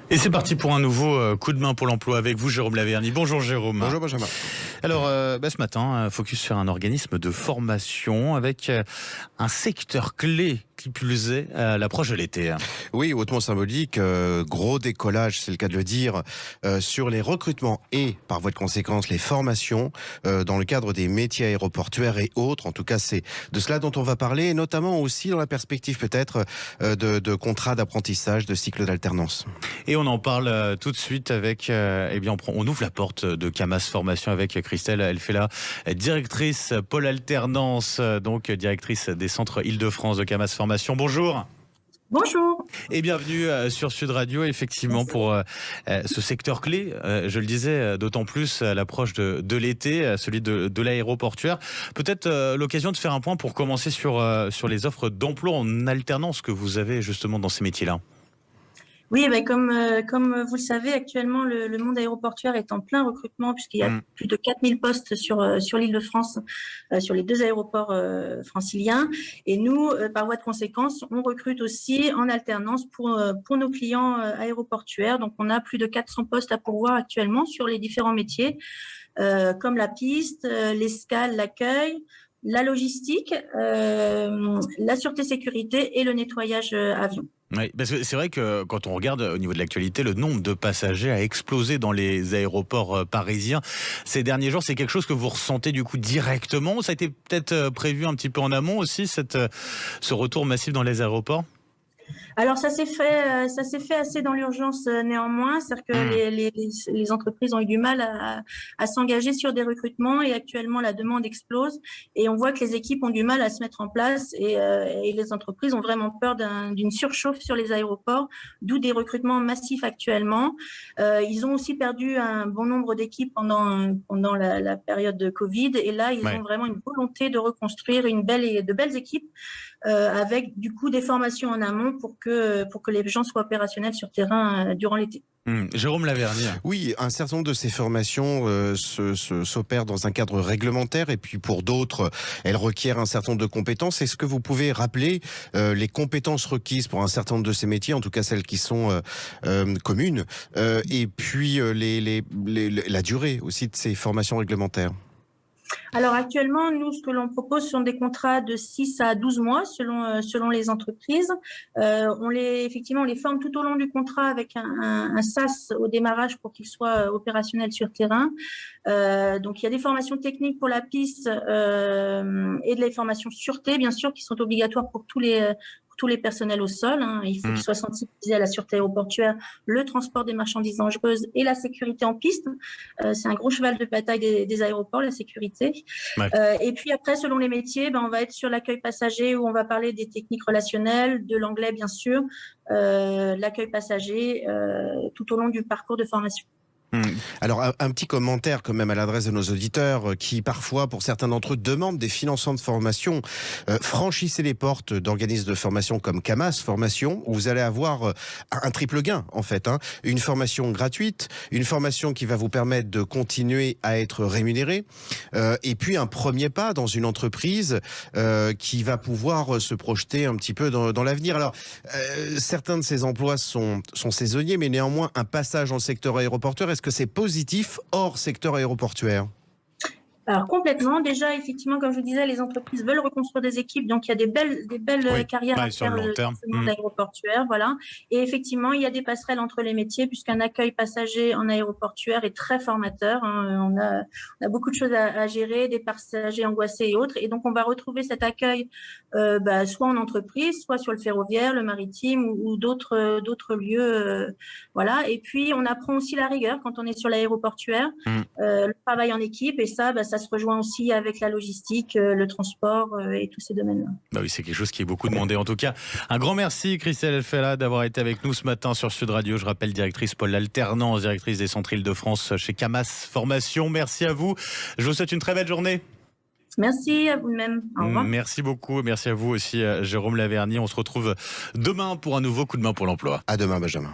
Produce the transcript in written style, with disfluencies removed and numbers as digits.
Et c'est parti pour un nouveau coup de main pour l'emploi avec vous, Jérôme Laverny. Bonjour Jérôme. Bonjour Benjamin. Alors, ce matin, focus sur un organisme de formation avec un secteur clé qui plus est à l'approche de l'été. Oui, hautement symbolique, gros décollage, c'est le cas de le dire, sur les recrutements et, par voie de conséquence, les formations dans le cadre des métiers aéroportuaires et autres. En tout cas, c'est de cela dont on va parler, et notamment aussi dans la perspective peut-être de contrats d'apprentissage, de cycles d'alternance. Et on en parle tout de suite avec, on ouvre la porte de Camas Formation avec Christelle Elfella, directrice pôle alternance, donc directrice des centres Île-de-France de Camas Formation. Bonjour. Bonjour. Et bienvenue sur Sud Radio, effectivement, pour ce secteur clé, je le disais, d'autant plus à l'approche de l'été, celui de l'aéroportuaire. Peut-être l'occasion de faire un point pour commencer sur les offres d'emploi en alternance que vous avez justement dans ces métiers-là. Oui, comme vous le savez, actuellement, le monde aéroportuaire est en plein recrutement puisqu'il y a plus de 4000 postes sur l'Île-de-France, sur les deux aéroports franciliens. Et nous, par voie de conséquence, on recrute aussi en alternance pour nos clients aéroportuaires. Donc, on a plus de 400 postes à pourvoir actuellement sur les différents métiers, comme la piste, l'escale, l'accueil, la logistique, la sûreté sécurité et le nettoyage avion. Oui, parce que c'est vrai que quand on regarde au niveau de l'actualité, le nombre de passagers a explosé dans les aéroports parisiens ces derniers jours. C'est quelque chose que vous ressentez du coup directement. Ça a été peut-être prévu un petit peu en amont aussi, ce retour massif dans les aéroports? Alors ça s'est fait assez dans l'urgence néanmoins, c'est-à-dire que les entreprises ont eu du mal à s'engager sur des recrutements et actuellement la demande explose et on voit que les équipes ont du mal à se mettre en place et les entreprises ont vraiment peur d'une surchauffe sur les aéroports, d'où des recrutements massifs actuellement. Ils ont aussi perdu un bon nombre d'équipes pendant la période de Covid et là ils ont vraiment une volonté de reconstruire de belles équipes avec du coup des formations en amont pour que les gens soient opérationnels sur terrain durant l'été. Jérôme Laverny. Oui, un certain nombre de ces formations s'opèrent dans un cadre réglementaire et puis pour d'autres, elles requièrent un certain nombre de compétences. Est-ce que vous pouvez rappeler les compétences requises pour un certain nombre de ces métiers, en tout cas celles qui sont communes, et puis la durée aussi de ces formations réglementaires? Alors actuellement, nous, ce que l'on propose sont des contrats de 6 à 12 mois selon les entreprises. On les forme tout au long du contrat avec un SAS au démarrage pour qu'ils soient opérationnels sur terrain. Donc il y a des formations techniques pour la piste et des formations sûreté, bien sûr, qui sont obligatoires pour tous les personnels au sol. Il faut qu'ils soient sensibilisés à la sûreté aéroportuaire, le transport des marchandises dangereuses et la sécurité en piste. C'est un gros cheval de bataille des aéroports, la sécurité. Ouais. Et puis après, selon les métiers, on va être sur l'accueil passager où on va parler des techniques relationnelles, de l'anglais bien sûr, l'accueil passager tout au long du parcours de formation. Alors un petit commentaire quand même à l'adresse de nos auditeurs qui parfois pour certains d'entre eux demandent des financements de formation. Franchissez les portes d'organismes de formation comme Camas Formation où vous allez avoir un triple gain en fait. Une formation gratuite, une formation qui va vous permettre de continuer à être rémunéré et puis un premier pas dans une entreprise qui va pouvoir se projeter un petit peu dans l'avenir. Alors certains de ces emplois sont saisonniers mais néanmoins un passage dans le secteur aéroportuaire, est-ce que c'est positif hors secteur aéroportuaire? Alors complètement. Déjà, effectivement, comme je vous disais, les entreprises veulent reconstruire des équipes, donc il y a des belles carrières à faire dans ce monde aéroportuaire, voilà. Et effectivement, il y a des passerelles entre les métiers, puisqu'un accueil passager en aéroportuaire est très formateur. On a beaucoup de choses à gérer, des passagers angoissés et autres, et donc on va retrouver cet accueil soit en entreprise, soit sur le ferroviaire, le maritime ou d'autres lieux, voilà. Et puis on apprend aussi la rigueur quand on est sur l'aéroportuaire, le travail en équipe, et ça se rejoint aussi avec la logistique, le transport et tous ces domaines-là. Bah oui, c'est quelque chose qui est beaucoup demandé. En tout cas, un grand merci Christelle Elfella d'avoir été avec nous ce matin sur Sud Radio. Je rappelle, directrice pôle alternance, directrice des centres Île-de-France chez Camas Formation. Merci à vous. Je vous souhaite une très belle journée. Merci à vous-même. Au revoir. Merci beaucoup. Merci à vous aussi, Jérôme Laverny. On se retrouve demain pour un nouveau coup de main pour l'emploi. À demain, Benjamin.